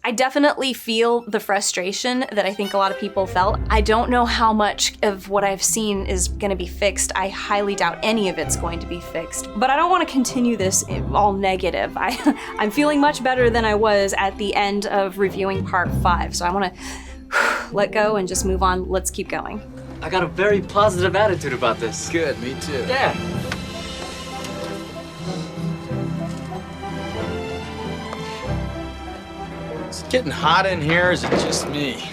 I definitely feel the frustration that I think a lot of people felt. I don't know how much of what I've seen is gonna be fixed. I highly doubt any of it's going to be fixed. But I don't want to continue this all negative. I'm feeling much better than I was at the end of reviewing part 5, so I want to let go and just move on. Let's keep going. I got a very positive attitude about this. Good, me too. Yeah. Is it getting hot in here, or is it just me?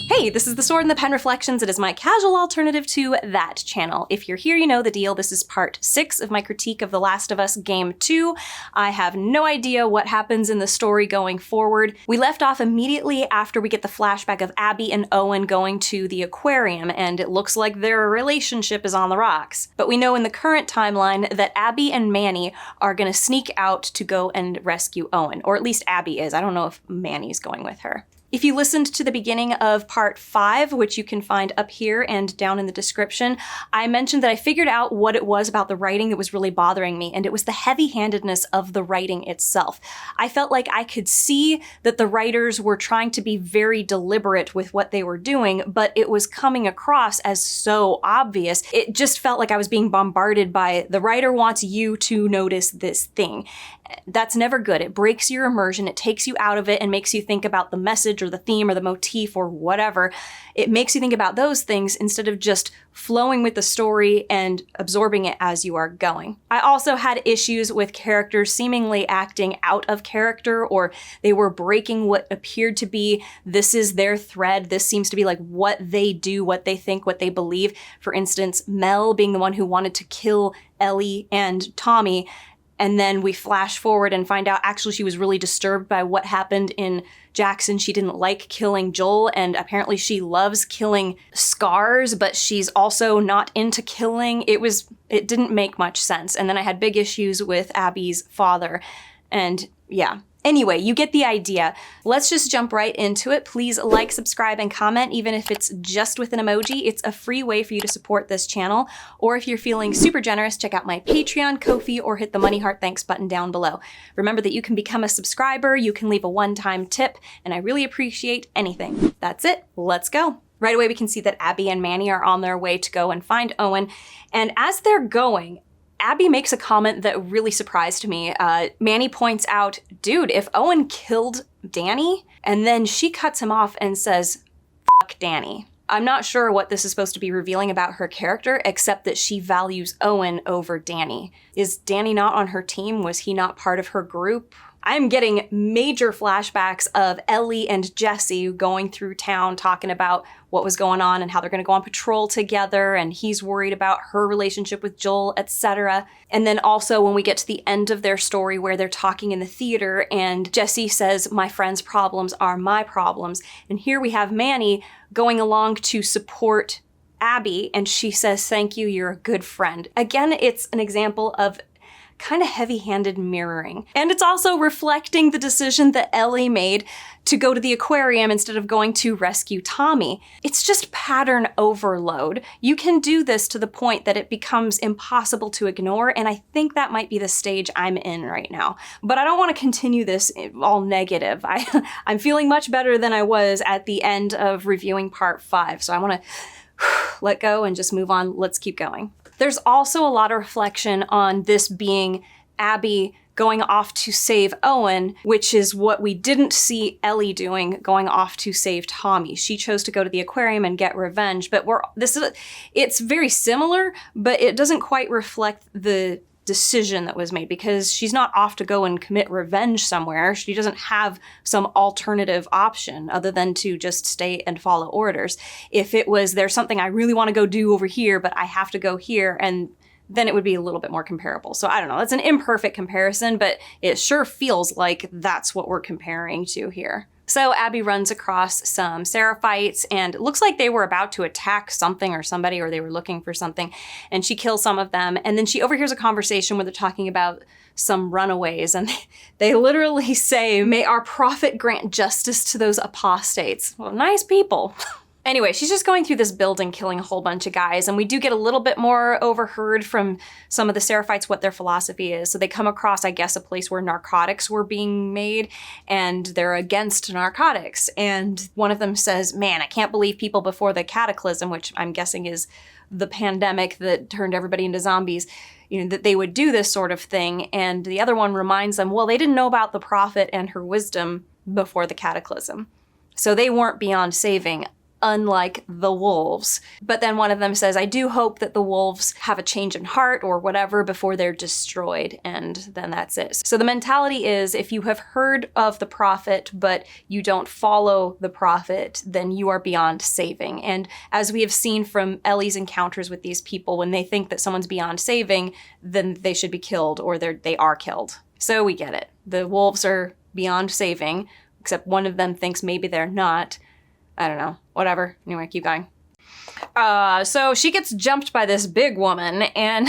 Hey, this is The Sword and the Pen Reflections. It is my casual alternative to that channel. If you're here, you know the deal. This is part 6 of my critique of The Last of Us Game 2. I have no idea what happens in the story going forward. We left off immediately after we get the flashback of Abby and Owen going to the Aquarium, and it looks like their relationship is on the rocks. But we know in the current timeline that Abby and Manny are gonna sneak out to go and rescue Owen, or at least Abby is. I don't know if Manny's going with her. If you listened to the beginning of part 5, which you can find up here and down in the description, I mentioned that I figured out what it was about the writing that was really bothering me, and it was the heavy-handedness of the writing itself. I felt like I could see that the writers were trying to be very deliberate with what they were doing, but it was coming across as so obvious. It just felt like I was being bombarded by, the writer wants you to notice this thing. That's never good. It breaks your immersion. It takes you out of it and makes you think about the message or the theme or the motif or whatever. It makes you think about those things instead of just flowing with the story and absorbing it as you are going. I also had issues with characters seemingly acting out of character, or they were breaking what appeared to be, this is their thread. This seems to be like what they do, what they think, what they believe. For instance, Mel being the one who wanted to kill Ellie and Tommy, and then we flash forward and find out actually she was really disturbed by what happened in Jackson. She didn't like killing Joel, and apparently she loves killing scars, but she's also not into killing. It didn't make much sense. And then I had big issues with Abby's father, and yeah. Anyway, you get the idea. Let's just jump right into it. Please like, subscribe, and comment, even if it's just with an emoji. It's a free way for you to support this channel. Or if you're feeling super generous, check out my Patreon, Ko-fi, or hit the money heart thanks button down below. Remember that you can become a subscriber, you can leave a one-time tip, and I really appreciate anything. That's it, let's go. Right away, we can see that Abby and Manny are on their way to go and find Owen. And as they're going, Abby makes a comment that really surprised me. Manny points out, dude, if Owen killed Danny, and then she cuts him off and says, fuck Danny. I'm not sure what this is supposed to be revealing about her character, except that she values Owen over Danny. Is Danny not on her team? Was he not part of her group? I'm getting major flashbacks of Ellie and Jesse going through town talking about what was going on and how they're gonna go on patrol together, and he's worried about her relationship with Joel, etc. And then also when we get to the end of their story where they're talking in the theater and Jesse says, my friend's problems are my problems. And here we have Manny going along to support Abby, and she says, thank you, you're a good friend. Again, it's an example of kind of heavy-handed mirroring. And it's also reflecting the decision that Ellie made to go to the aquarium instead of going to rescue Tommy. It's just pattern overload. You can do this to the point that it becomes impossible to ignore, and I think that might be the stage I'm in right now. But I don't want to continue this all negative. I'm feeling much better than I was at the end of reviewing part 5, so I want to let go and just move on. Let's keep going. There's also a lot of reflection on this being Abby going off to save Owen, which is what we didn't see Ellie doing, going off to save Tommy. She chose to go to the aquarium and get revenge, but it's very similar, but it doesn't quite reflect the decision that was made, because she's not off to go and commit revenge somewhere. She doesn't have some alternative option other than to just stay and follow orders. If it was, there's something I really want to go do over here, but I have to go here, and then it would be a little bit more comparable. So I don't know, that's an imperfect comparison, but it sure feels like that's what we're comparing to here. So Abby runs across some Seraphites, and it looks like they were about to attack something or somebody, or they were looking for something, and she kills some of them. And then she overhears a conversation where they're talking about some runaways, and they literally say, may our prophet grant justice to those apostates. Well, nice people. Anyway, she's just going through this building killing a whole bunch of guys, and we do get a little bit more overheard from some of the Seraphites what their philosophy is. So they come across, I guess, a place where narcotics were being made, and they're against narcotics. And one of them says, man, I can't believe people before the cataclysm, which I'm guessing is the pandemic that turned everybody into zombies, that they would do this sort of thing. And the other one reminds them, well, they didn't know about the prophet and her wisdom before the cataclysm. So they weren't beyond saving, unlike the wolves. But then one of them says, I do hope that the wolves have a change in heart or whatever before they're destroyed. And then that's it. So the mentality is, if you have heard of the prophet, but you don't follow the prophet, then you are beyond saving. And as we have seen from Ellie's encounters with these people, when they think that someone's beyond saving, then they should be killed, or they are killed. So we get it. The wolves are beyond saving, except one of them thinks maybe they're not. I don't know. Whatever. Anyway, keep going. So she gets jumped by this big woman, and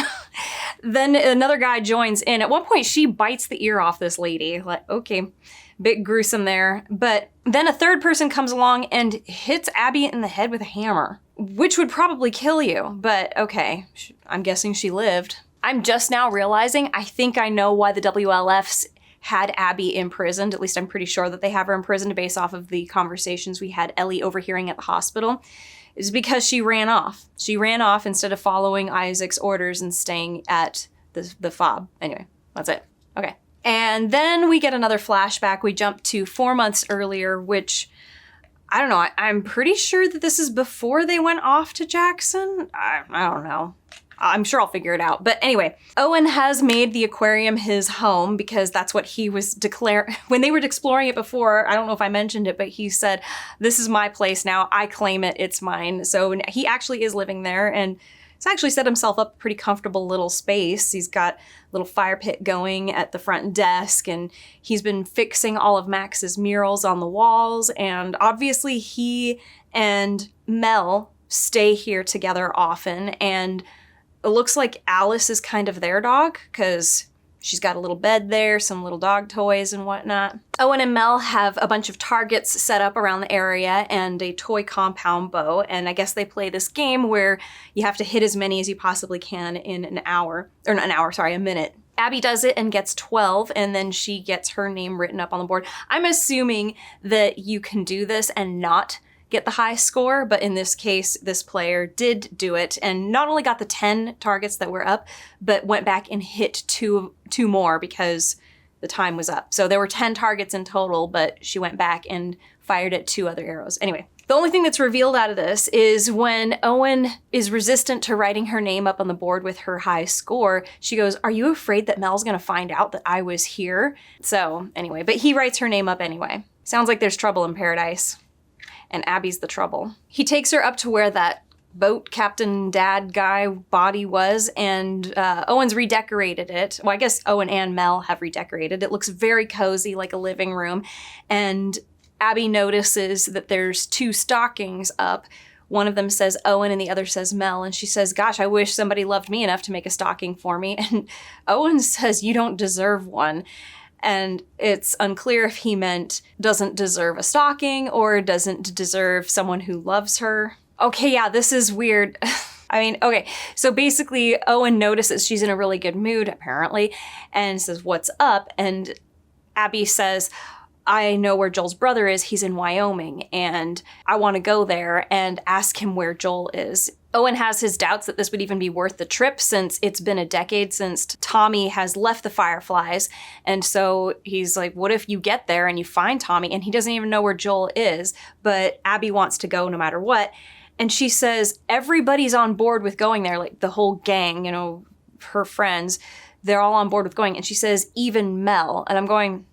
then another guy joins in. At one point, she bites the ear off this lady. Like, okay, bit gruesome there. But then a third person comes along and hits Abby in the head with a hammer, which would probably kill you. But okay, I'm guessing she lived. I'm just now realizing I think I know why the WLFs had Abby imprisoned. At least I'm pretty sure that they have her imprisoned based off of the conversations we had Ellie overhearing at the hospital. Is because she ran off. She ran off instead of following Isaac's orders and staying at the fob. Anyway, that's it. Okay. And then we get another flashback. We jump to 4 months earlier, which, I don't know, I'm pretty sure that this is before they went off to Jackson. I don't know. I'm sure I'll figure it out. But anyway, Owen has made the aquarium his home because that's what he was when they were exploring it before. I don't know if I mentioned it, but he said, this is my place now. I claim it. It's mine. So he actually is living there, and he's actually set himself up a pretty comfortable little space. He's got a little fire pit going at the front desk, and he's been fixing all of Max's murals on the walls. And obviously he and Mel stay here together often, and it looks like Alice is kind of their dog because she's got a little bed there, some little dog toys and whatnot. Owen and Mel have a bunch of targets set up around the area and a toy compound bow. And I guess they play this game where you have to hit as many as you possibly can in a minute. Abby does it and gets 12, and then she gets her name written up on the board. I'm assuming that you can do this and not get the high score, but in this case, this player did do it and not only got the 10 targets that were up, but went back and hit two more because the time was up. So there were 10 targets in total, but she went back and fired at 2 other arrows. Anyway, the only thing that's revealed out of this is when Owen is resistant to writing her name up on the board with her high score, she goes, are you afraid that Mel's gonna find out that I was here? So anyway, but he writes her name up anyway. Sounds like there's trouble in paradise. And Abby's the trouble. He takes her up to where that boat captain dad guy body was, and Owen's redecorated it. Well, I guess Owen and Mel have redecorated. It looks very cozy, like a living room. And Abby notices that there's 2 stockings up. One of them says Owen and the other says Mel. And she says, gosh, I wish somebody loved me enough to make a stocking for me. And Owen says, you don't deserve one. And it's unclear if he meant doesn't deserve a stocking or doesn't deserve someone who loves her. Okay, yeah, this is weird. I mean, okay, so basically Owen notices she's in a really good mood, apparently, and says, what's up? And Abby says, I know where Joel's brother is. He's in Wyoming, and I want to go there and ask him where Joel is. Owen has his doubts that this would even be worth the trip since it's been a decade since Tommy has left the Fireflies. And so he's like, what if you get there and you find Tommy and he doesn't even know where Joel is, but Abby wants to go no matter what. And she says, everybody's on board with going there, like the whole gang, her friends, they're all on board with going. And she says, even Mel. And I'm going,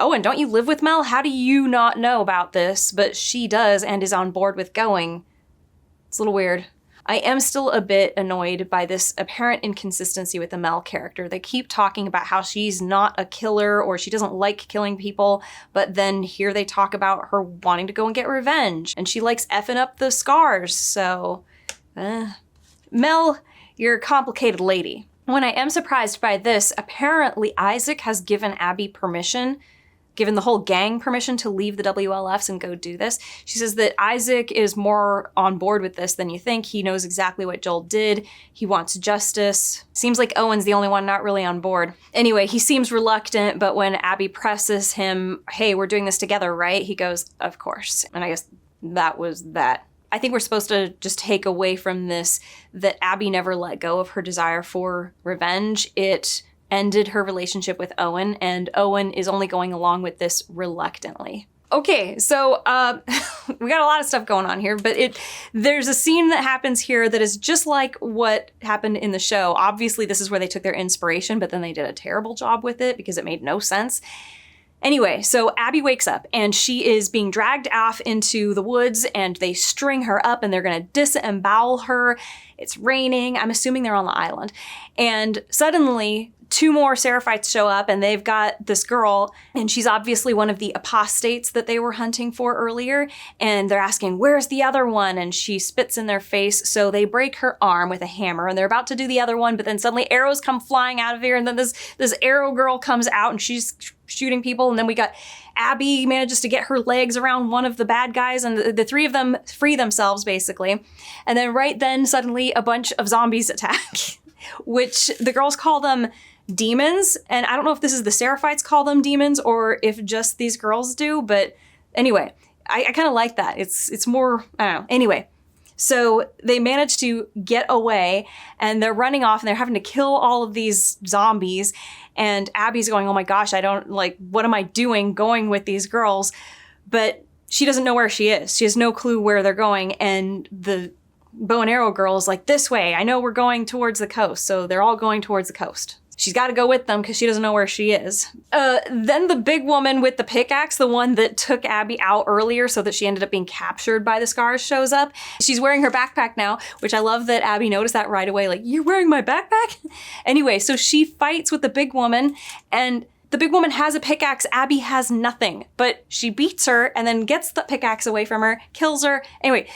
Owen, don't you live with Mel? How do you not know about this? But she does and is on board with going. It's a little weird. I am still a bit annoyed by this apparent inconsistency with the Mel character. They keep talking about how she's not a killer or she doesn't like killing people, but then here they talk about her wanting to go and get revenge, and she likes effing up the scars, so... Mel, you're a complicated lady. When I am surprised by this, apparently Isaac has given Abby permission given the whole gang permission to leave the WLFs and go do this. She says that Isaac is more on board with this than you think. He knows exactly what Joel did. He wants justice. Seems like Owen's the only one not really on board. Anyway, he seems reluctant, but when Abby presses him, hey, we're doing this together, right? He goes, of course. And I guess that was that. I think we're supposed to just take away from this that Abby never let go of her desire for revenge. It ended her relationship with Owen, and Owen is only going along with this reluctantly. Okay, so we got a lot of stuff going on here, but there's a scene that happens here that is just like what happened in the show. Obviously, this is where they took their inspiration, but then they did a terrible job with it because it made no sense. Anyway, so Abby wakes up and she is being dragged off into the woods and they string her up and they're gonna disembowel her. It's raining. I'm assuming they're on the island. And suddenly, 2 more Seraphites show up and they've got this girl and she's obviously one of the apostates that they were hunting for earlier. And they're asking, where's the other one? And she spits in their face. So they break her arm with a hammer and they're about to do the other one. But then suddenly arrows come flying out of here. And then this arrow girl comes out and she's shooting people. And then we got Abby manages to get her legs around one of the bad guys and the 3 of them free themselves basically. And then right then suddenly a bunch of zombies attack, which the girls call them demons. And I don't know if this is the Seraphites call them demons or if just these girls do, but anyway, I kind of like that. It's more, I don't know. Anyway, so they manage to get away and they're running off and they're having to kill all of these zombies. And Abby's going, oh my gosh, what am I doing going with these girls? But she doesn't know where she is. She has no clue where they're going. And the bow and arrow girl is like, this way. I know we're going towards the coast. So they're all going towards the coast. She's got to go with them because she doesn't know where she is. Then the big woman with the pickaxe, the one that took Abby out earlier so that she ended up being captured by the scars, shows up. She's wearing her backpack now, which I love that Abby noticed that right away. Like, you're wearing my backpack? Anyway, so she fights with the big woman and the big woman has a pickaxe. Abby has nothing, but she beats her and then gets the pickaxe away from her, kills her. Anyway,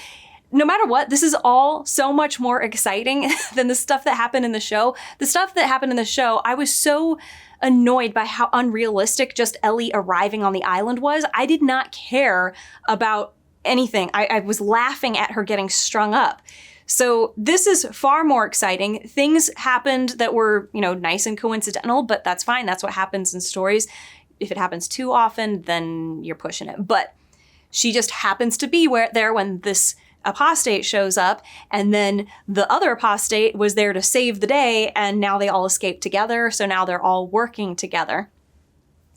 no matter what, this is all so much more exciting than the stuff that happened in the show. The stuff that happened in the show, I was so annoyed by how unrealistic just Ellie arriving on the island was. I did not care about anything. I was laughing at her getting strung up. So this is far more exciting. Things happened that were, nice and coincidental, but that's fine. That's what happens in stories. If it happens too often, then you're pushing it. But she just happens to be there when this apostate shows up, and then the other apostate was there to save the day, and now they all escape together, so now they're all working together.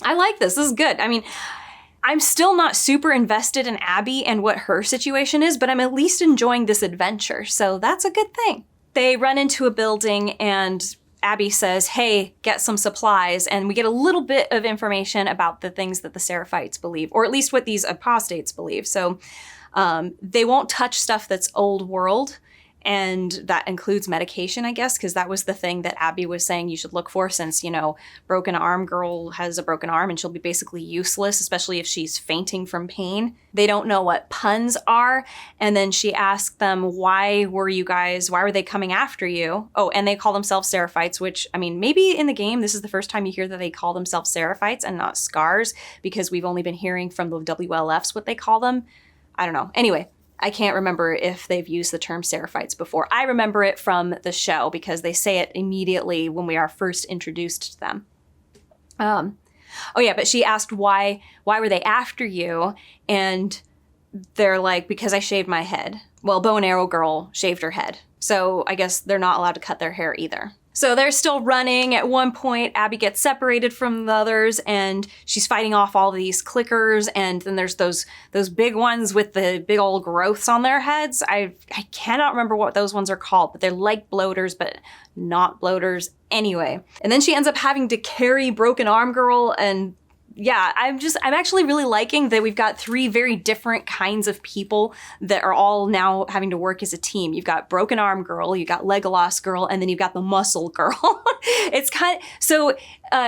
I like this. This is good. I mean, I'm still not super invested in Abby and what her situation is, but I'm at least enjoying this adventure, so that's a good thing. They run into a building, and Abby says, hey, get some supplies, and we get a little bit of information about the things that the Seraphites believe, or at least what these apostates believe. So they won't touch stuff that's old world, and that includes medication, I guess, because that was the thing that Abby was saying you should look for since, broken arm girl has a broken arm and she'll be basically useless, especially if she's fainting from pain. They don't know what puns are, and then she asked them, why were they coming after you? Oh, and they call themselves Seraphites, which, maybe in the game this is the first time you hear that they call themselves Seraphites and not Scars, because we've only been hearing from the WLFs what they call them. I don't know. Anyway, I can't remember if they've used the term Seraphites before. I remember it from the show because they say it immediately when we are first introduced to them. But she asked why were they after you? And they're like, because I shaved my head. Well, bow and arrow girl shaved her head. So I guess they're not allowed to cut their hair either. So they're still running. At one point, Abby gets separated from the others and she's fighting off all these clickers. And then there's those big ones with the big old growths on their heads. I cannot remember what those ones are called, but they're like bloaters, but not bloaters anyway. And then she ends up having to carry Broken Arm Girl, and yeah, I'm actually really liking that we've got 3 very different kinds of people that are all now having to work as a team. You've got Broken Arm Girl, you've got Legolas Girl, and then you've got the Muscle Girl. It's so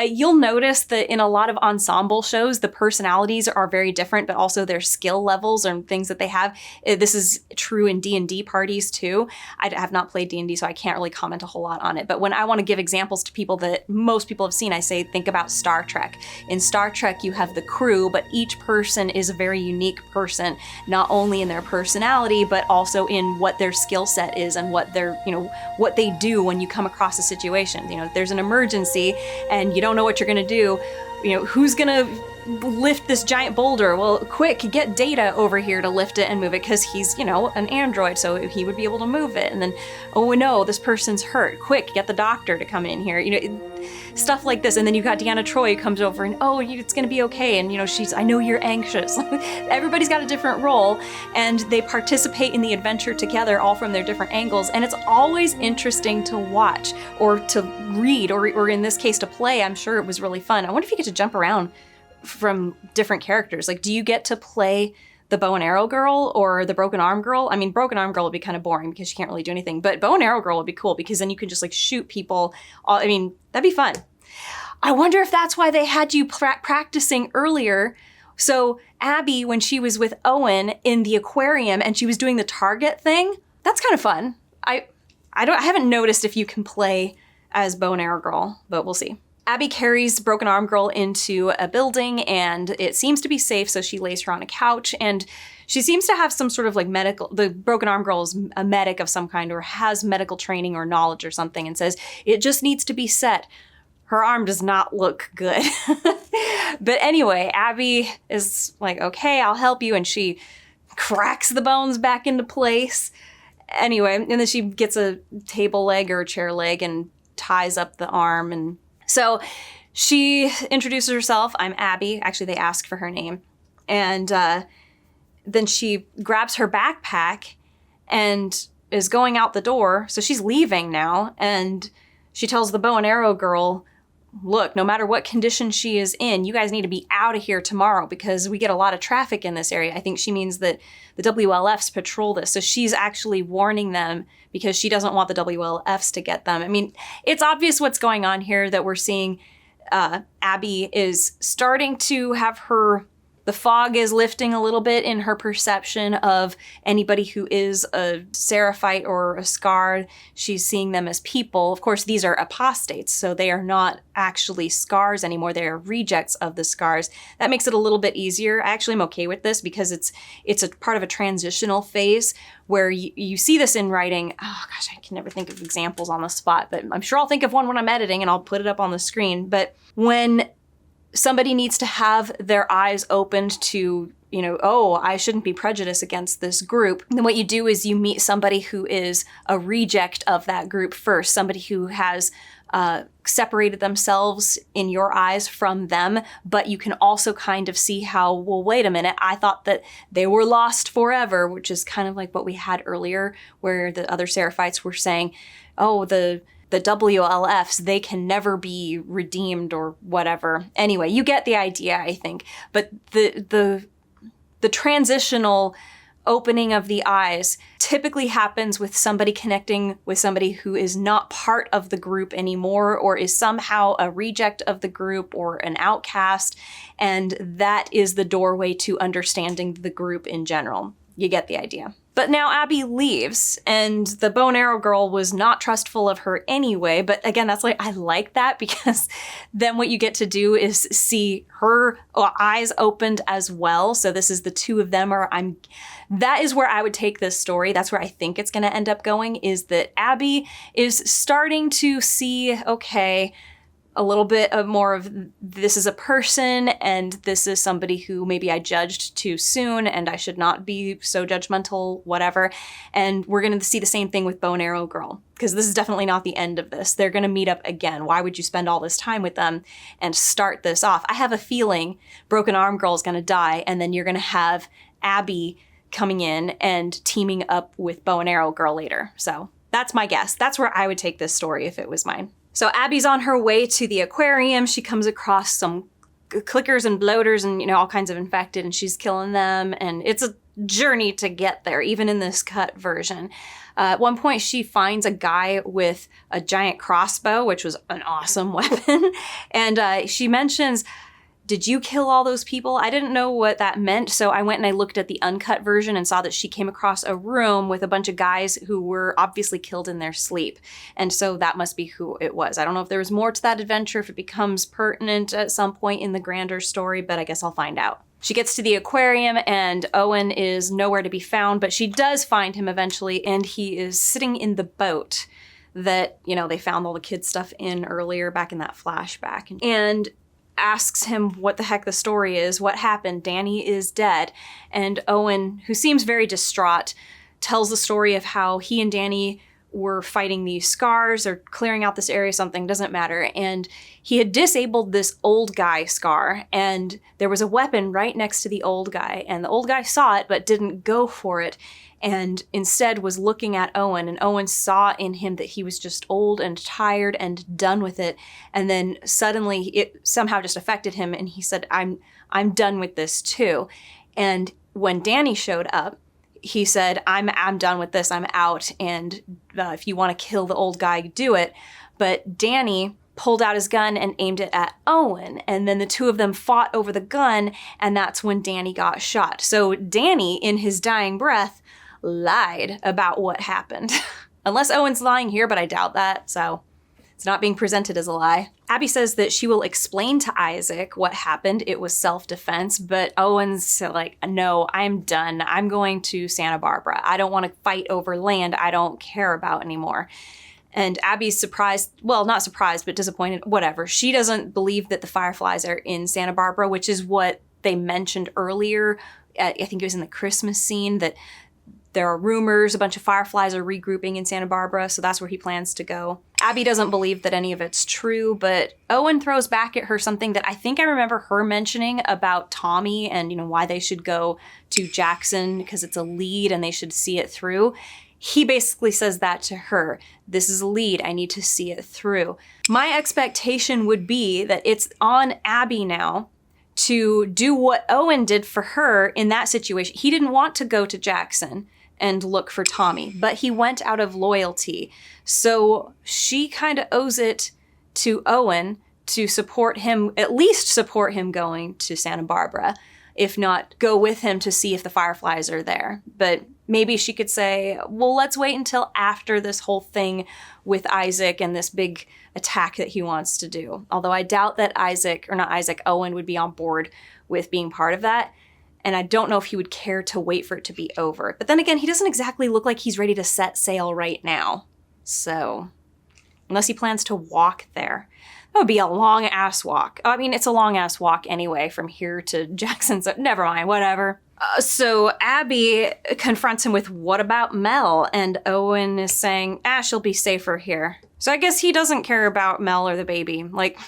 you'll notice that in a lot of ensemble shows, the personalities are very different, but also their skill levels and things that they have. This is true in D&D parties too. I have not played D&D, so I can't really comment a whole lot on it. But when I want to give examples to people that most people have seen, I say, think about Star Trek. In Star Trek, you have the crew, but each person is a very unique person, not only in their personality, but also in what their skill set is and what they're, what they do when you come across a situation. If there's an emergency and you don't know what you're gonna do, who's gonna lift this giant boulder? Well, quick, get Data over here to lift it and move it, because he's, an android, so he would be able to move it. And then, oh no, this person's hurt. Quick, get the doctor to come in here. Stuff like this. And then you got Deanna Troi comes over and, it's gonna be okay. And I know you're anxious. Everybody's got a different role, and they participate in the adventure together, all from their different angles. And it's always interesting to watch or to read, or in this case to play. I'm sure it was really fun. I wonder if you get to jump around from different characters. Like, do you get to play the bow and arrow girl or the broken arm girl? I mean, broken arm girl would be kind of boring because she can't really do anything, but bow and arrow girl would be cool because then you can just shoot people. That'd be fun. I wonder if that's why they had you practicing earlier. So Abby, when she was with Owen in the aquarium and she was doing the target thing, that's kind of fun. I haven't noticed if you can play as bow and arrow girl, but we'll see. Abby carries Broken Arm Girl into a building and it seems to be safe, so she lays her on a couch, and she seems to have some sort of the Broken Arm Girl is a medic of some kind or has medical training or knowledge or something, and says it just needs to be set. Her arm does not look good. But anyway, Abby is like, okay, I'll help you, and she cracks the bones back into place. Anyway, and then she gets a table leg or a chair leg and ties up the arm. And so she introduces herself. I'm Abby. Actually, they ask for her name. And then she grabs her backpack and is going out the door. So she's leaving now. And she tells the bow and arrow girl, look, no matter what condition she is in, you guys need to be out of here tomorrow because we get a lot of traffic in this area. I think she means that the WLFs patrol this. So she's actually warning them because she doesn't want the WLFs to get them. I mean, it's obvious what's going on here, that we're seeing Abby is starting to have the fog is lifting a little bit in her perception of anybody who is a Seraphite or a Scar. She's seeing them as people. Of course, these are apostates, so they are not actually Scars anymore. They are rejects of the Scars. That makes it a little bit easier. I actually am okay with this because it's a part of a transitional phase where you see this in writing. Oh gosh, I can never think of examples on the spot, but I'm sure I'll think of one when I'm editing and I'll put it up on the screen. But when somebody needs to have their eyes opened to, I shouldn't be prejudiced against this group, then what you do is you meet somebody who is a reject of that group first, somebody who has separated themselves in your eyes from them, but you can also kind of see how, well, wait a minute, I thought that they were lost forever, which is kind of like what we had earlier, where the other Seraphites were saying, oh, the WLFs, they can never be redeemed or whatever. Anyway, you get the idea, I think. But the transitional opening of the eyes typically happens with somebody connecting with somebody who is not part of the group anymore or is somehow a reject of the group or an outcast. And that is the doorway to understanding the group in general. You get the idea. But now Abby leaves, and the bow and arrow girl was not trustful of her anyway. But again, I like that because then what you get to do is see her eyes opened as well. So this is the two of them. That is where I would take this story. That's where I think it's going to end up going, is that Abby is starting to see, okay, a little bit of more of this is a person and this is somebody who maybe I judged too soon and I should not be so judgmental, whatever. And we're going to see the same thing with Bow and Arrow Girl, because this is definitely not the end of this. They're going to meet up again. Why would you spend all this time with them and start this off? I have a feeling Broken Arm Girl is going to die, and then you're going to have Abby coming in and teaming up with Bow and Arrow Girl later. So that's my guess. That's where I would take this story if it was mine. So Abby's on her way to the aquarium. She comes across some clickers and bloaters and, all kinds of infected, and she's killing them. And it's a journey to get there, even in this cut version. At one point, she finds a guy with a giant crossbow, which was an awesome weapon. And she mentions, did you kill all those people? I didn't know what that meant, so I went and I looked at the uncut version and saw that she came across a room with a bunch of guys who were obviously killed in their sleep. And so that must be who it was. I don't know if there was more to that adventure, if it becomes pertinent at some point in the grander story, but I guess I'll find out. She gets to the aquarium and Owen is nowhere to be found, but she does find him eventually, and he is sitting in the boat that, you know, they found all the kid stuff in earlier back in that flashback. And asks him what the heck the story is, what happened, Danny is dead. And Owen, who seems very distraught, tells the story of how he and Danny were fighting these scars or clearing out this area, something, doesn't matter. And he had disabled this old guy scar, and there was a weapon right next to the old guy, and the old guy saw it but didn't go for it, and instead was looking at Owen, and Owen saw in him that he was just old and tired and done with it. And then suddenly it somehow just affected him, and he said, I'm done with this too. And when Danny showed up, he said, I'm done with this, I'm out, and if you want to kill the old guy, do it. But Danny pulled out his gun and aimed it at Owen, and then the two of them fought over the gun, and that's when Danny got shot. So Danny, in his dying breath, lied about what happened. Unless Owen's lying here, but I doubt that, so it's not being presented as a lie. Abby says that she will explain to Isaac what happened. It was self-defense, but Owen's like, no, I'm done. I'm going to Santa Barbara. I don't want to fight over land I don't care about anymore. And Abby's surprised, well, not surprised, but disappointed, whatever. She doesn't believe that the Fireflies are in Santa Barbara, which is what they mentioned earlier. I think it was in the Christmas scene that there are rumors a bunch of Fireflies are regrouping in Santa Barbara, so that's where he plans to go. Abby doesn't believe that any of it's true, but Owen throws back at her something that I think I remember her mentioning about Tommy and, you know, why they should go to Jackson because it's a lead and they should see it through. He basically says that to her. This is a lead, I need to see it through. My expectation would be that it's on Abby now to do what Owen did for her in that situation. He didn't want to go to Jackson and look for Tommy, but he went out of loyalty. So she kind of owes it to Owen to support him, at least support him going to Santa Barbara, if not go with him to see if the Fireflies are there. But maybe she could say, well, let's wait until after this whole thing with Isaac and this big attack that he wants to do. Although I doubt that Owen would be on board with being part of that. And I don't know if he would care to wait for it to be over. But then again, he doesn't exactly look like he's ready to set sail right now. So, unless he plans to walk there. That would be a long-ass walk. I mean, it's a long-ass walk anyway from here to Jackson, so never mind, whatever. So Abby confronts him with, what about Mel? And Owen is saying, she'll be safer here. So I guess he doesn't care about Mel or the baby. Like,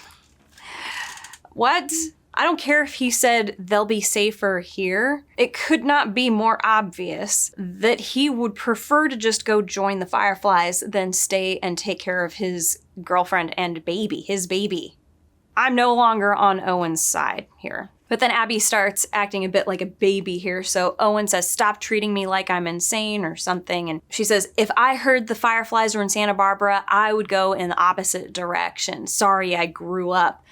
what? I don't care if he said they'll be safer here. It could not be more obvious that he would prefer to just go join the Fireflies than stay and take care of his girlfriend and baby, his baby. I'm no longer on Owen's side here. But then Abby starts acting a bit like a baby here, so Owen says, stop treating me like I'm insane or something, and she says, if I heard the Fireflies were in Santa Barbara, I would go in the opposite direction. Sorry, I grew up.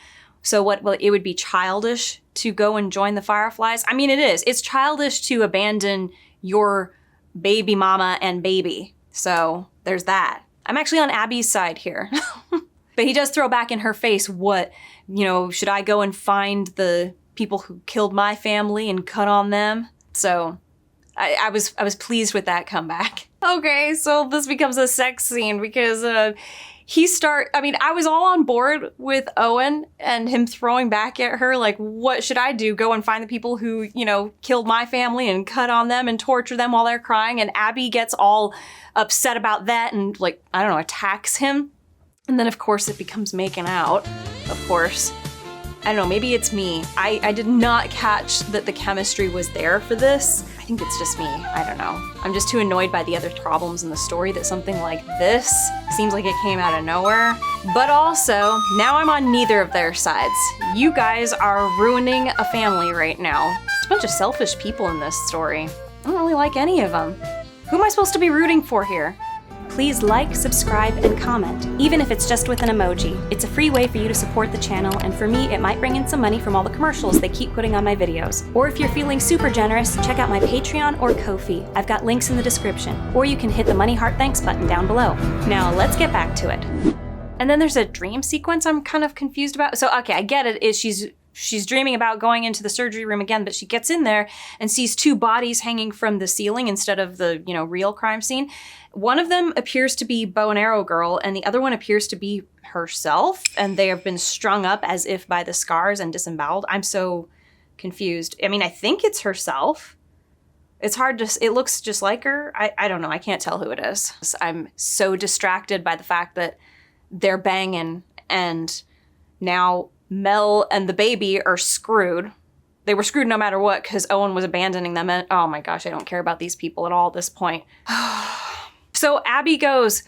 So what, well, it would be childish to go and join the Fireflies? I mean, it is. It's childish to abandon your baby mama and baby. So there's that. I'm actually on Abby's side here. But he does throw back in her face, what, you know, should I go and find the people who killed my family and cut on them? So I was pleased with that comeback. Okay, so this becomes a sex scene because I was all on board with Owen and him throwing back at her, like, what should I do? Go and find the people who, you know, killed my family and cut on them and torture them while they're crying. And Abby gets all upset about that and, like, I don't know, attacks him. And then, of course, it becomes making out, of course. I don't know, maybe it's me. I did not catch that the chemistry was there for this. I think it's just me, I don't know. I'm just too annoyed by the other problems in the story that something like this seems like it came out of nowhere. But also, now I'm on neither of their sides. You guys are ruining a family right now. There's a bunch of selfish people in this story. I don't really like any of them. Who am I supposed to be rooting for here? please like, subscribe, and comment, even if it's just with an emoji. It's a free way for you to support the channel, and for me, it might bring in some money from all the commercials they keep putting on my videos. Or if you're feeling super generous, check out my Patreon or Ko-fi. I've got links in the description. Or you can hit the money heart thanks button down below. Now, let's get back to it. And then there's a dream sequence I'm kind of confused about. So, okay, I get it, is she's dreaming about going into the surgery room again, but she gets in there and sees two bodies hanging from the ceiling instead of the, real crime scene. One of them appears to be Bow and Arrow Girl, and the other one appears to be herself, and they have been strung up as if by the scars and disemboweled. I'm so confused. I mean, I think it's herself. It's hard to, it looks just like her. I don't know. I can't tell who it is. I'm so distracted by the fact that they're banging, and now Mel and the baby are screwed. They were screwed no matter what because Owen was abandoning them. And oh my gosh, I don't care about these people at all at this point. So Abby goes,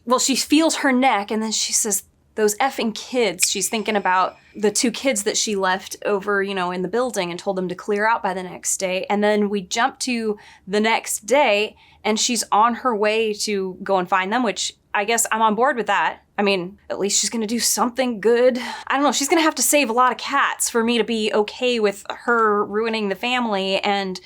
well, she feels her neck, and then she says, those effing kids. She's thinking about the two kids that she left over, in the building and told them to clear out by the next day. And then we jump to the next day, and she's on her way to go and find them, which I guess I'm on board with that. I mean, at least she's gonna do something good. I don't know, she's gonna have to save a lot of cats for me to be okay with her ruining the family and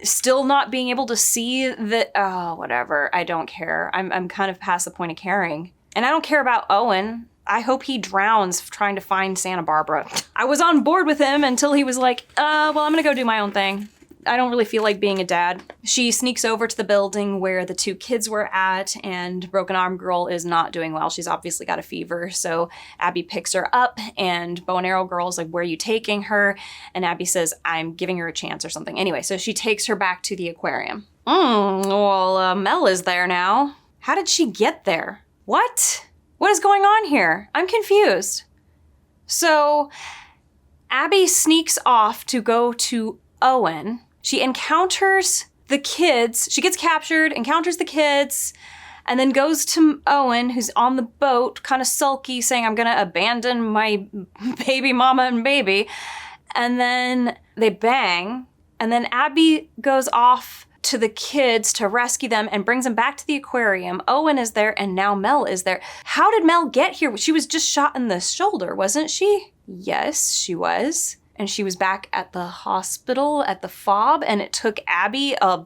still not being able to see that, whatever, I don't care. I'm kind of past the point of caring. And I don't care about Owen. I hope he drowns trying to find Santa Barbara. I was on board with him until he was like, well, I'm gonna go do my own thing. I don't really feel like being a dad. She sneaks over to the building where the two kids were at, and Broken Arm Girl is not doing well. She's obviously got a fever. So Abby picks her up, and Bow and Arrow Girl's like, where are you taking her? And Abby says, I'm giving her a chance or something. Anyway, so she takes her back to the aquarium. Mel is there now. How did she get there? What? What is going on here? I'm confused. So Abby sneaks off to go to Owen. She encounters the kids. She gets captured, encounters the kids, and then goes to Owen, who's on the boat, kind of sulky, saying, I'm gonna abandon my baby mama and baby. And then they bang, and then Abby goes off to the kids to rescue them and brings them back to the aquarium. Owen is there, and now Mel is there. How did Mel get here? She was just shot in the shoulder, wasn't she? Yes, she was. And she was back at the hospital at the FOB, and it took Abby a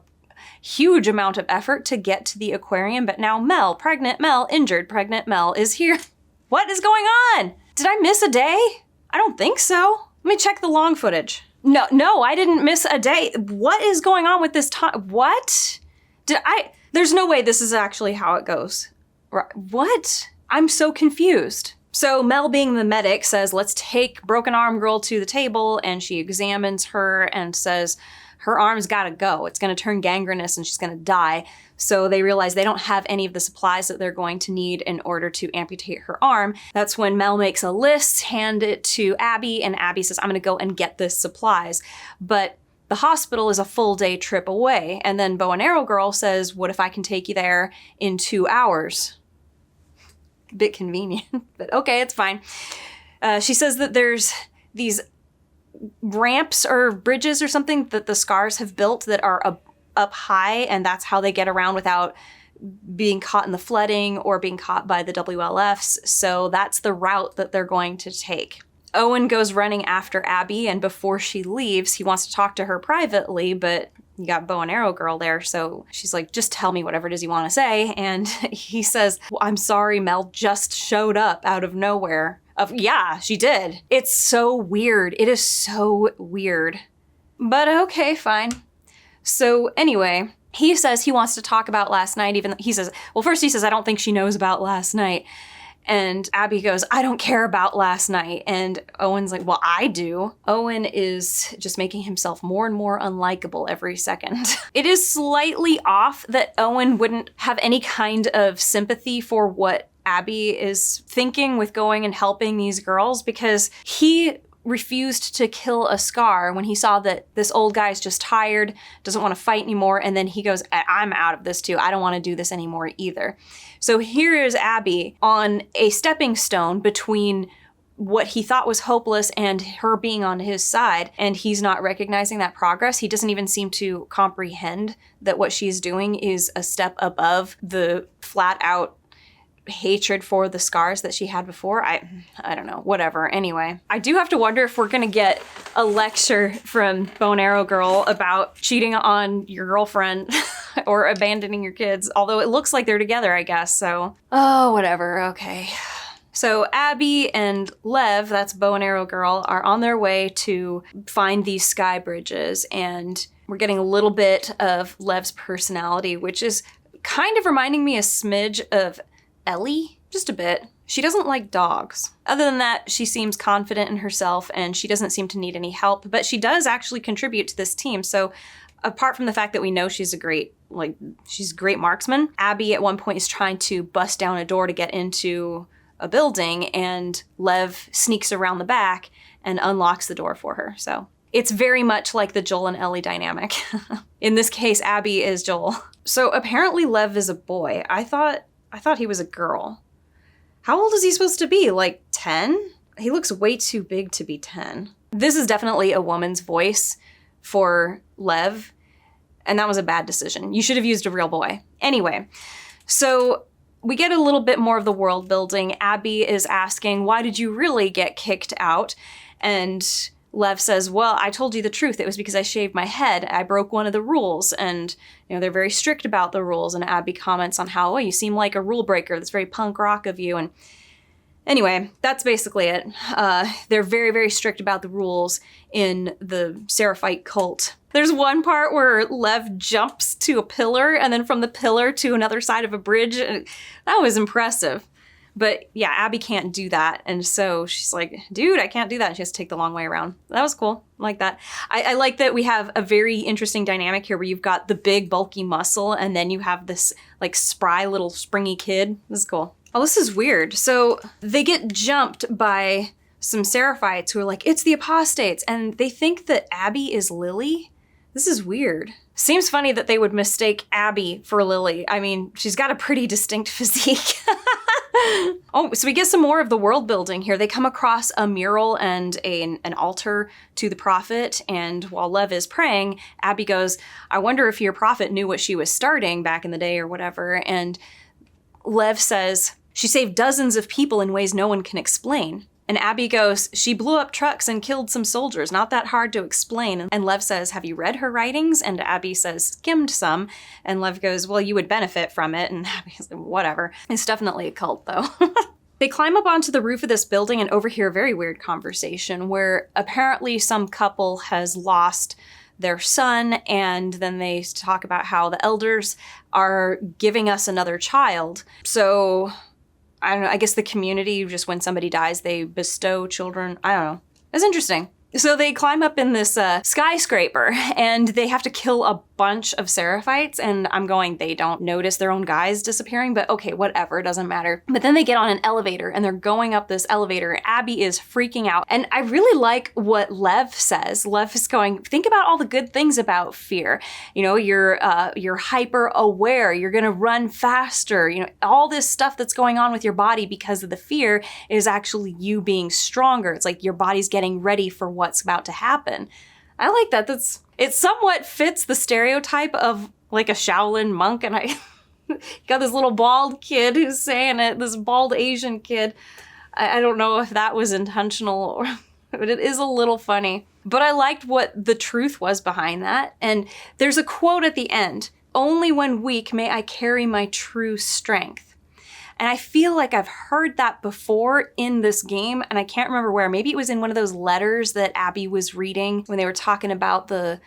huge amount of effort to get to the aquarium. But now Mel, pregnant Mel, injured pregnant Mel is here. What is going on? Did I miss a day? I don't think so. Let me check the long footage. No, I didn't miss a day. What is going on with this time? What? There's no way this is actually how it goes. What? I'm so confused. So Mel, being the medic, says, let's take Broken Arm Girl to the table, and she examines her and says her arm's gotta go. It's gonna turn gangrenous and she's gonna die. So they realize they don't have any of the supplies that they're going to need in order to amputate her arm. That's when Mel makes a list, hand it to Abby, and Abby says, I'm gonna go and get the supplies. But the hospital is a full day trip away. And then Bow and Arrow Girl says, what if I can take you there in 2 hours? A bit convenient, but okay, it's fine. She says that there's these ramps or bridges or something that the Scars have built that are up high, and that's how they get around without being caught in the flooding or being caught by the WLFs. So that's the route that they're going to take. Owen goes running after Abby, and before she leaves, he wants to talk to her privately, but you got Bow and Arrow Girl there, so she's like, just tell me whatever it is you want to say. And he says, well, I'm sorry, Mel just showed up out of nowhere. Yeah, she did. It's so weird. It is so weird. But okay, fine. So anyway, he says he wants to talk about last night, even though he says, well, first he says, I don't think she knows about last night. And Abby goes, I don't care about last night. And Owen's like, well, I do. Owen is just making himself more and more unlikable every second. It is slightly off that Owen wouldn't have any kind of sympathy for what Abby is thinking with going and helping these girls, because he refused to kill a Scar when he saw that this old guy's just tired, doesn't want to fight anymore, and then he goes, I'm out of this too. I don't want to do this anymore either. So here is Abby on a stepping stone between what he thought was hopeless and her being on his side, and he's not recognizing that progress. He doesn't even seem to comprehend that what she's doing is a step above the flat out hatred for the scars that she had before. I don't know, whatever. Anyway, I do have to wonder if we're gonna get a lecture from Bow and Arrow Girl about cheating on your girlfriend or abandoning your kids, although it looks like they're together, I guess, so. Oh, whatever, okay. So Abby and Lev, that's Bow and Arrow Girl, are on their way to find these sky bridges, and we're getting a little bit of Lev's personality, which is kind of reminding me a smidge of Ellie, just a bit. She doesn't like dogs. Other than that, she seems confident in herself and she doesn't seem to need any help, but she does actually contribute to this team. So apart from the fact that we know she's a great marksman, Abby at one point is trying to bust down a door to get into a building, and Lev sneaks around the back and unlocks the door for her. So it's very much like the Joel and Ellie dynamic. In this case, Abby is Joel. So apparently Lev is a boy. I thought he was a girl. How old is he supposed to be? Like 10? He looks way too big to be 10. This is definitely a woman's voice for Lev, and that was a bad decision. You should have used a real boy. Anyway, so we get a little bit more of the world building. Abby is asking, why did you really get kicked out? And Lev says, well, I told you the truth. It was because I shaved my head. I broke one of the rules. And, they're very strict about the rules. And Abby comments on how, oh, you seem like a rule breaker. That's very punk rock of you. And anyway, that's basically it. They're very, very strict about the rules in the Seraphite cult. There's one part where Lev jumps to a pillar and then from the pillar to another side of a bridge. That was impressive. But yeah, Abby can't do that. And so she's like, dude, I can't do that. And she has to take the long way around. That was cool. I like that. I like that we have a very interesting dynamic here where you've got the big bulky muscle and then you have this like spry little springy kid. This is cool. Oh, this is weird. So they get jumped by some Seraphites who are like, it's the apostates. And they think that Abby is Lily. This is weird. Seems funny that they would mistake Abby for Lily. I mean, she's got a pretty distinct physique. Oh, so we get some more of the world building here. They come across a mural and an altar to the prophet, and while Lev is praying, Abby goes, I wonder if your prophet knew what she was starting back in the day or whatever, and Lev says, she saved dozens of people in ways no one can explain. And Abby goes, she blew up trucks and killed some soldiers. Not that hard to explain. And Lev says, have you read her writings? And Abby says, skimmed some. And Lev goes, well, you would benefit from it. And Abby's like, whatever. It's definitely a cult, though. They climb up onto the roof of this building and overhear a very weird conversation where apparently some couple has lost their son, and then they talk about how the elders are giving us another child. So I don't know, I guess the community, just when somebody dies, they bestow children. I don't know. It's interesting. So they climb up in this skyscraper and they have to kill a bunch of Seraphites, and I'm going, they don't notice their own guys disappearing, but okay, whatever, it doesn't matter. But then they get on an elevator and they're going up this elevator. Abby is freaking out. And I really like what Lev says. Lev is going, think about all the good things about fear. You're hyper aware, you're gonna run faster, all this stuff that's going on with your body because of the fear is actually you being stronger. It's like your body's getting ready for what's about to happen. I like that. It somewhat fits the stereotype of like a Shaolin monk, and I got this little bald kid who's saying it, this bald Asian kid. I don't know if that was intentional, but it is a little funny. But I liked what the truth was behind that. And there's a quote at the end, only when weak may I carry my true strength. And I feel like I've heard that before in this game, and I can't remember where. Maybe it was in one of those letters that Abby was reading when they were talking about the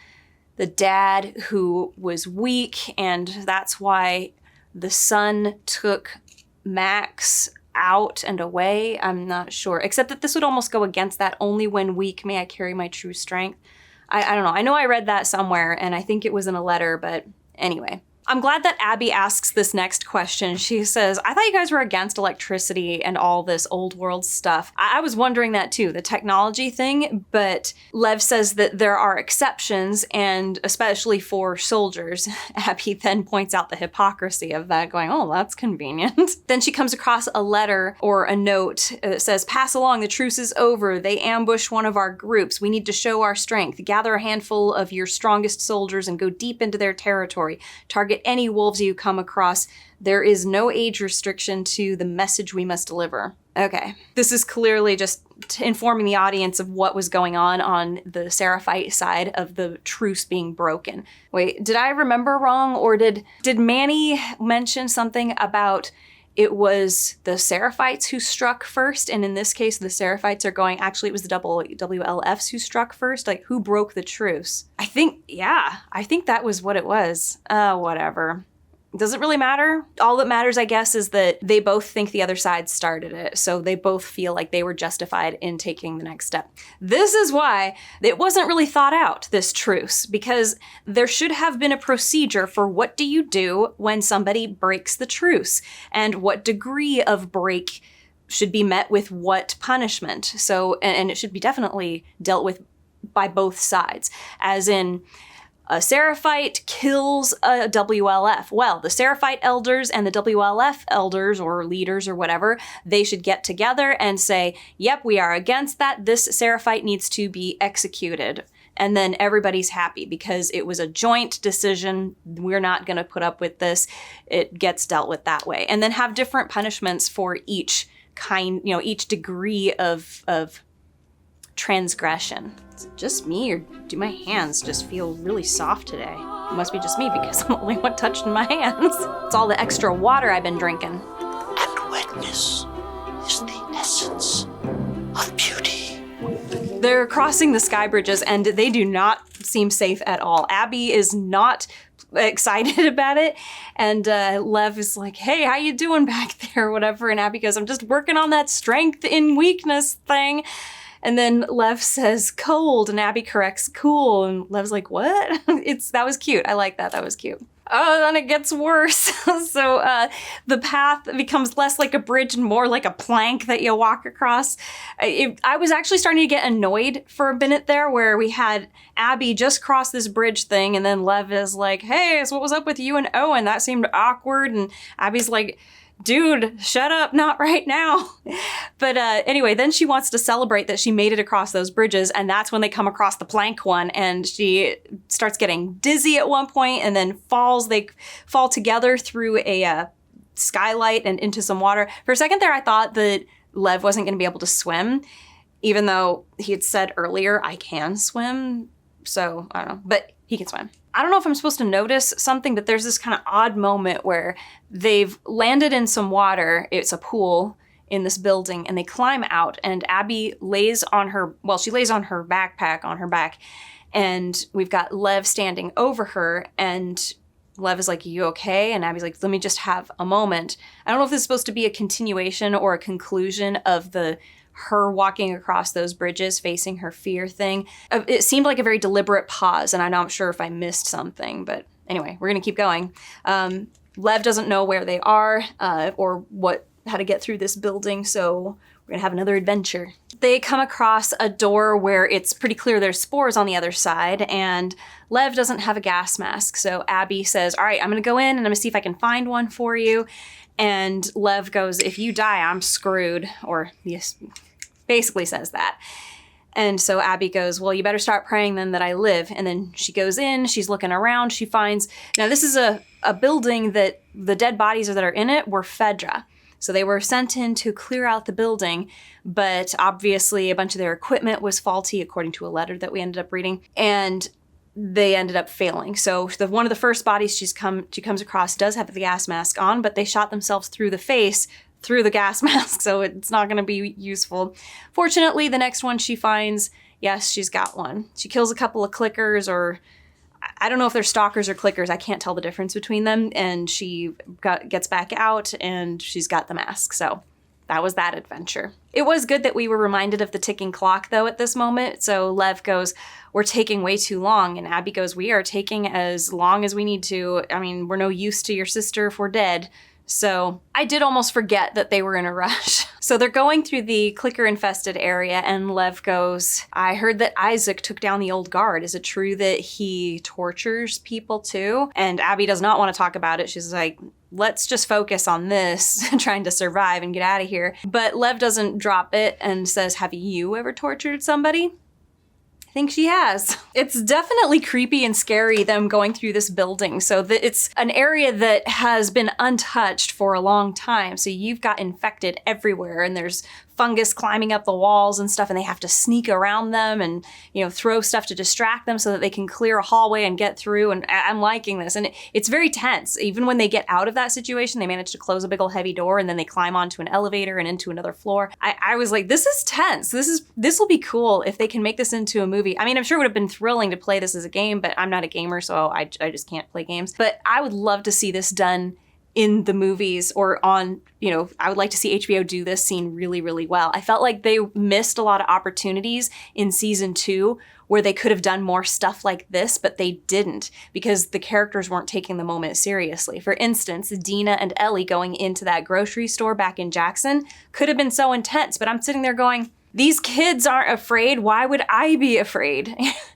dad who was weak, and that's why the son took Max out and away. I'm not sure, except that this would almost go against that, only when weak may I carry my true strength. I don't know. I know I read that somewhere, and I think it was in a letter, but anyway. I'm glad that Abby asks this next question. She says, I thought you guys were against electricity and all this old world stuff. I was wondering that too, the technology thing, but Lev says that there are exceptions, and especially for soldiers. Abby then points out the hypocrisy of that, going, oh, that's convenient. Then she comes across a letter or a note that says, pass along, the truce is over. They ambush one of our groups. We need to show our strength. Gather a handful of your strongest soldiers and go deep into their territory. Target any wolves you come across. There is no age restriction to the message we must deliver. Okay, this is clearly just informing the audience of what was going on the Seraphite side of the truce being broken. Wait, did I remember wrong, or did Manny mention something about it was the Seraphites who struck first, and in this case the Seraphites are going, actually it was the WLFs who struck first? Like, who broke the truce? I think that was what it was. Whatever. Does it really matter? All that matters, I guess, is that they both think the other side started it, so they both feel like they were justified in taking the next step. This is why it wasn't really thought out, this truce, because there should have been a procedure for what do you do when somebody breaks the truce, and what degree of break should be met with what punishment. So, and it should be definitely dealt with by both sides, as in, a Seraphite kills a WLF. Well, the Seraphite elders and the WLF elders or leaders or whatever, they should get together and say, yep, we are against that. This Seraphite needs to be executed. And then everybody's happy because it was a joint decision. We're not going to put up with this. It gets dealt with that way. And then have different punishments for each kind, each degree of transgression. Is it just me, or do my hands just feel really soft today? It must be just me because I'm the only one touching my hands. It's all the extra water I've been drinking. And wetness is the essence of beauty. They're crossing the sky bridges and they do not seem safe at all. Abby is not excited about it, and Lev is like, hey, how you doing back there, whatever, and Abby goes, I'm just working on that strength in weakness thing. And then Lev says cold, and Abby corrects cool, and Lev's like, what? That was cute. I like that. That was cute. Oh, then it gets worse. So the path becomes less like a bridge and more like a plank that you walk across. I was actually starting to get annoyed for a minute there, where we had Abby just cross this bridge thing, and then Lev is like, hey, so what was up with you and Owen? That seemed awkward. And Abby's like, dude, shut up, not right now. But anyway, then she wants to celebrate that she made it across those bridges, and that's when they come across the plank one, and she starts getting dizzy at one point and then falls. They fall together through a skylight and into some water. For a second there, I thought that Lev wasn't going to be able to swim, even though he had said earlier, I can swim. So, I don't know, but he can swim. I don't know if I'm supposed to notice something, but there's this kind of odd moment where they've landed in some water. It's a pool in this building, and they climb out, and Abby lays on her backpack on her back, and we've got Lev standing over her, and Lev is like, you okay? And Abby's like, let me just have a moment. I don't know if this is supposed to be a continuation or a conclusion of her walking across those bridges facing her fear thing. It seemed like a very deliberate pause, and I'm not sure if I missed something, but anyway, we're gonna keep going. Lev doesn't know where they are or how to get through this building, so we're gonna have another adventure. They come across a door where it's pretty clear there's spores on the other side, and Lev doesn't have a gas mask, so Abby says, all right, I'm gonna go in and I'm gonna see if I can find one for you. And Lev goes, if you die, I'm screwed, or yes, basically says that. And so Abby goes, well, you better start praying then that I live. And then she goes in, she's looking around, she finds, now this is a building that the dead bodies that are in it were Fedra. So they were sent in to clear out the building, but obviously a bunch of their equipment was faulty, according to a letter that we ended up reading. And they ended up failing. So one of the first bodies she comes across does have the gas mask on, but they shot themselves through the face through the gas mask, so it's not going to be useful. Fortunately, the next one she finds, yes, she's got one. She kills a couple of clickers, or I don't know if they're stalkers or clickers. I can't tell the difference between them. And she gets back out, and she's got the mask. So that was that adventure. It was good that we were reminded of the ticking clock, though, at this moment. So Lev goes, we're taking way too long. And Abby goes, we are taking as long as we need to. I mean, we're no use to your sister if we're dead. So I did almost forget that they were in a rush. So they're going through the clicker-infested area, and Lev goes, I heard that Isaac took down the old guard. Is it true that he tortures people too? And Abby does not want to talk about it. She's like, let's just focus on this, trying to survive and get out of here. But Lev doesn't drop it and says, have you ever tortured somebody? I think she has. It's definitely creepy and scary, them going through this building. So it's an area that has been untouched for a long time. So you've got infected everywhere, and there's fungus climbing up the walls and stuff, and they have to sneak around them and, you know, throw stuff to distract them so that they can clear a hallway and get through. And I'm liking this. And it's very tense. Even when they get out of that situation, they manage to close a big old heavy door, and then they climb onto an elevator and into another floor. I was like, this is tense. This will be cool if they can make this into a movie. I mean, I'm sure it would have been thrilling to play this as a game, but I'm not a gamer, so I just can't play games. But I would love to see this done in the movies or on, you know, I would like to see HBO do this scene really, really well. I felt like they missed a lot of opportunities in season 2 where they could have done more stuff like this, but they didn't because the characters weren't taking the moment seriously. For instance, Dina and Ellie going into that grocery store back in Jackson could have been so intense, but I'm sitting there going, these kids aren't afraid. Why would I be afraid?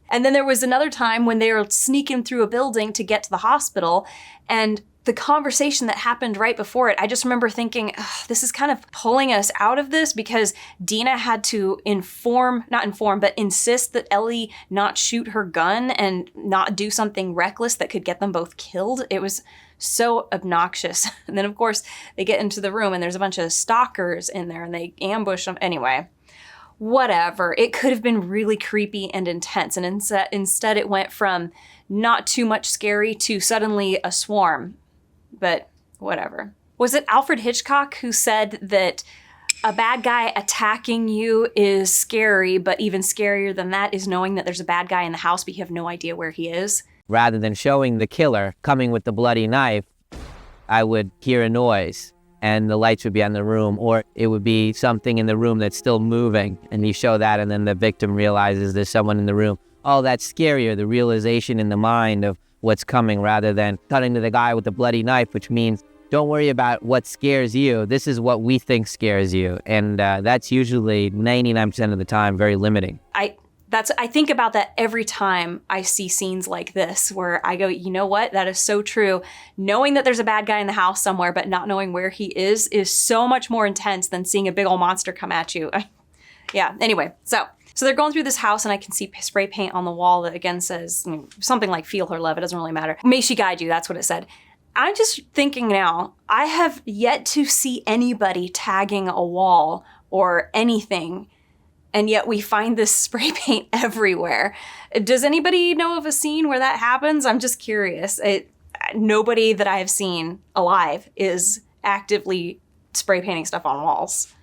And then there was another time when they were sneaking through a building to get to the hospital, and the conversation that happened right before it, I just remember thinking, this is kind of pulling us out of this because Dina had to insist that Ellie not shoot her gun and not do something reckless that could get them both killed. It was so obnoxious. And then, of course, they get into the room and there's a bunch of stalkers in there and they ambush them. Anyway, whatever. It could have been really creepy and intense. And instead it went from not too much scary to suddenly a swarm. But whatever. Was it Alfred Hitchcock who said that a bad guy attacking you is scary, but even scarier than that is knowing that there's a bad guy in the house, but you have no idea where he is? Rather than showing the killer coming with the bloody knife, I would hear a noise and the lights would be on the room, or it would be something in the room that's still moving, and you show that and then the victim realizes there's someone in the room. Oh, that's scarier, the realization in the mind of what's coming rather than cutting to the guy with the bloody knife, which means don't worry about what scares you. This is what we think scares you. And that's usually 99% of the time very limiting. I think about that every time I see scenes like this where I go, you know what? That is so true. Knowing that there's a bad guy in the house somewhere, but not knowing where he is so much more intense than seeing a big old monster come at you. Yeah, anyway, so they're going through this house and I can see spray paint on the wall that again says something like feel her love. It doesn't really matter. May she guide you. That's what it said. I'm just thinking now, I have yet to see anybody tagging a wall or anything. And yet we find this spray paint everywhere. Does anybody know of a scene where that happens? I'm just curious. Nobody that I have seen alive is actively spray painting stuff on walls.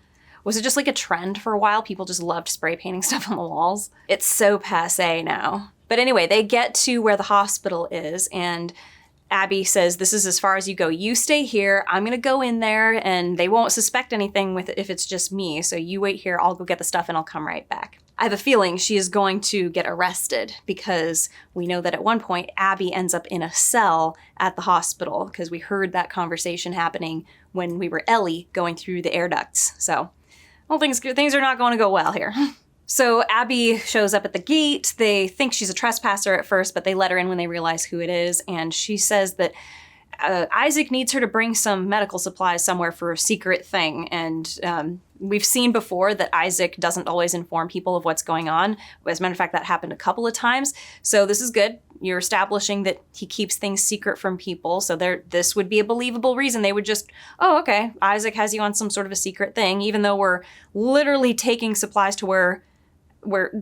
Was it just like a trend for a while? People just loved spray painting stuff on the walls. It's so passé now. But anyway, they get to where the hospital is and Abby says, this is as far as you go. You stay here. I'm going to go in there and they won't suspect anything with it if it's just me. So you wait here. I'll go get the stuff and I'll come right back. I have a feeling she is going to get arrested because we know that at one point Abby ends up in a cell at the hospital because we heard that conversation happening when we were Ellie going through the air ducts. So well, things are not going to go well here. So Abby shows up at the gate. They think she's a trespasser at first, but they let her in when they realize who it is. And she says that Isaac needs her to bring some medical supplies somewhere for a secret thing. And we've seen before that Isaac doesn't always inform people of what's going on. As a matter of fact, that happened a couple of times. So this is good. You're establishing that he keeps things secret from people. So this would be a believable reason. They would just, oh, okay, Isaac has you on some sort of a secret thing, even though we're literally taking supplies to where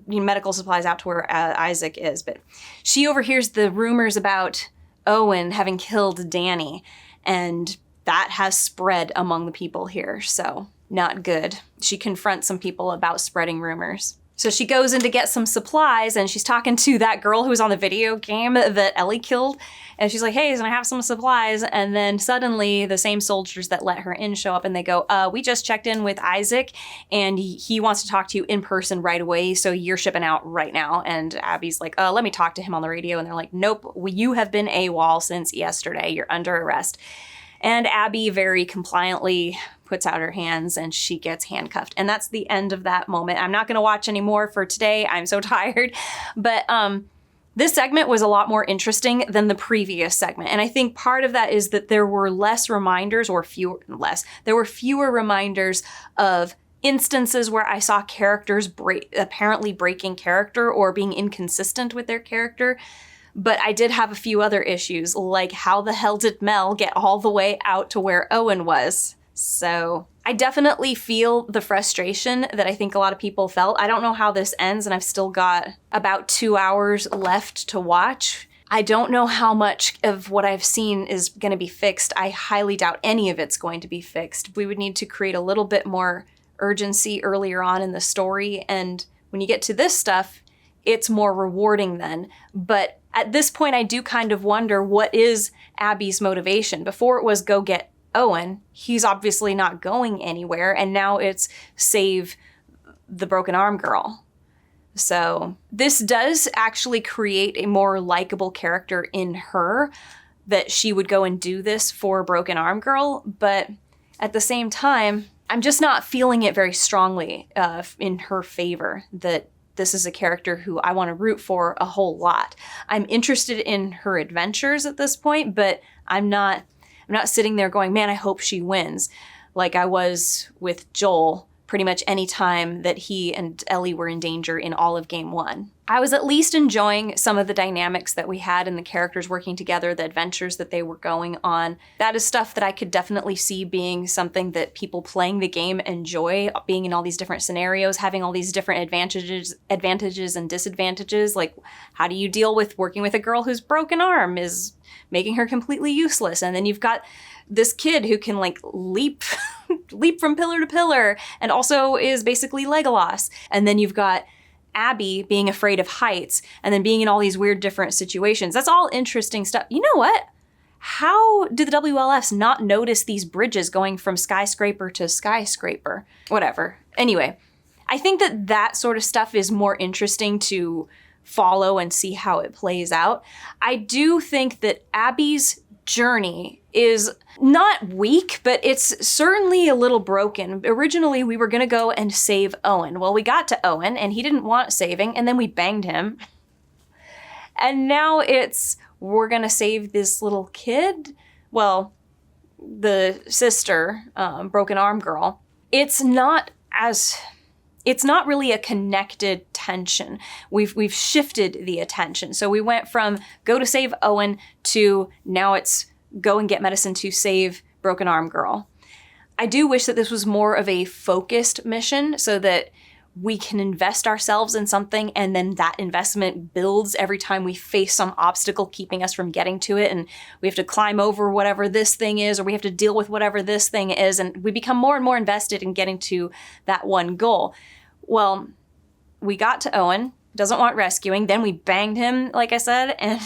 medical supplies out to where Isaac is. But she overhears the rumors about Owen having killed Danny, and that has spread among the people here, so not good. She confronts some people about spreading rumors. So she goes in to get some supplies, and she's talking to that girl who was on the video game that Ellie killed. And she's like, hey, can I have some supplies? And then suddenly the same soldiers that let her in show up, and they go, we just checked in with Isaac, and he wants to talk to you in person right away, so you're shipping out right now. And Abby's like, let me talk to him on the radio. And they're like, nope, you have been AWOL since yesterday. You're under arrest. And Abby very compliantly puts out her hands and she gets handcuffed. And that's the end of that moment. I'm not going to watch any more for today. I'm so tired. But this segment was a lot more interesting than the previous segment. And I think part of that is that there were less reminders, or there were fewer reminders of instances where I saw characters apparently breaking character or being inconsistent with their character. But I did have a few other issues, like how the hell did Mel get all the way out to where Owen was? So I definitely feel the frustration that I think a lot of people felt. I don't know how this ends, and I've still got about 2 hours left to watch. I don't know how much of what I've seen is going to be fixed. I highly doubt any of it's going to be fixed. We would need to create a little bit more urgency earlier on in the story, and when you get to this stuff, it's more rewarding then. But at this point, I do kind of wonder, what is Abby's motivation? Before it was go get Owen, he's obviously not going anywhere, and now it's save the broken arm girl. So this does actually create a more likable character in her, that she would go and do this for broken arm girl, but at the same time, I'm just not feeling it very strongly in her favor, that this is a character who I want to root for a whole lot. I'm interested in her adventures at this point, but I'm not sitting there going, man, I hope she wins, like I was with Joel pretty much any time that he and Ellie were in danger in all of Game 1. I was at least enjoying some of the dynamics that we had and the characters working together, the adventures that they were going on. That is stuff that I could definitely see being something that people playing the game enjoy, being in all these different scenarios, having all these different advantages and disadvantages. Like, how do you deal with working with a girl whose broken arm is making her completely useless? And then you've got this kid who can like leap from pillar to pillar and also is basically Legolas. And then you've got Abby being afraid of heights and then being in all these weird different situations. That's all interesting stuff. You know what? How did the WLFs not notice these bridges going from skyscraper to skyscraper? Whatever. Anyway, I think that sort of stuff is more interesting to follow and see how it plays out. I do think that Abby's journey is not weak, but it's certainly a little broken. Originally, we were going to go and save Owen. Well, we got to Owen, and he didn't want saving, and then we banged him. And now we're going to save this little kid. Well, the sister, broken arm girl. It's not really a connected tension. We've shifted the attention. So we went from go to save Owen to now it's go and get medicine to save broken arm girl. I do wish that this was more of a focused mission so that we can invest ourselves in something and then that investment builds every time we face some obstacle keeping us from getting to it, and we have to climb over whatever this thing is, or we have to deal with whatever this thing is, and we become more and more invested in getting to that one goal. Well, we got to Owen, doesn't want rescuing, then we banged him, like I said, and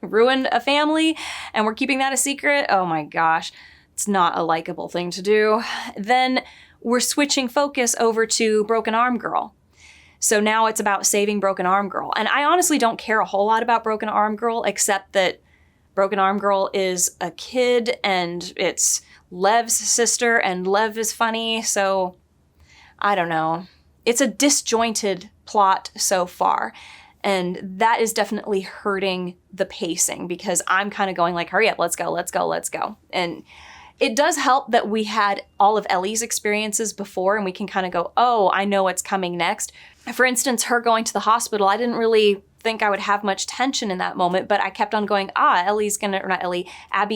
ruined a family, and we're keeping that a secret. Oh my gosh, it's not a likable thing to do. Then we're switching focus over to Broken Arm Girl. So now it's about saving Broken Arm Girl. And I honestly don't care a whole lot about Broken Arm Girl, except that Broken Arm Girl is a kid and it's Lev's sister and Lev is funny. So I don't know. It's a disjointed plot so far. And that is definitely hurting the pacing because I'm kind of going like, hurry up, let's go. And it does help that we had all of Ellie's experiences before and we can kind of go, oh, I know what's coming next. For instance, her going to the hospital, I didn't really think I would have much tension in that moment, but I kept on going, Abby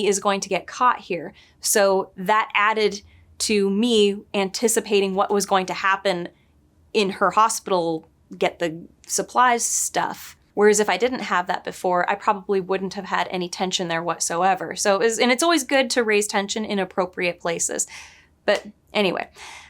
is going to get caught here. So that added to me anticipating what was going to happen in her hospital, get the supplies stuff. Whereas if I didn't have that before, I probably wouldn't have had any tension there whatsoever. So it's always good to raise tension in appropriate places. But anyway,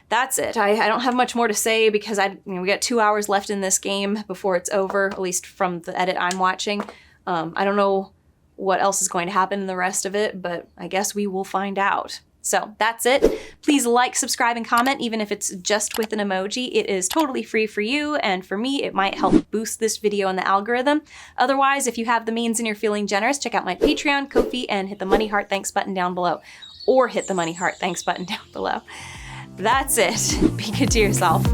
that's it. I don't have much more to say because we got 2 hours left in this game before it's over, at least from the edit I'm watching. I don't know what else is going to happen in the rest of it, but I guess we will find out. So that's it. Please like, subscribe, and comment, even if it's just with an emoji. It is totally free for you, and for me, it might help boost this video in the algorithm. Otherwise, if you have the means and you're feeling generous, check out my Patreon, Ko-fi, and hit the money heart thanks button down below. Or hit the money heart thanks button down below. That's it. Be good to yourself.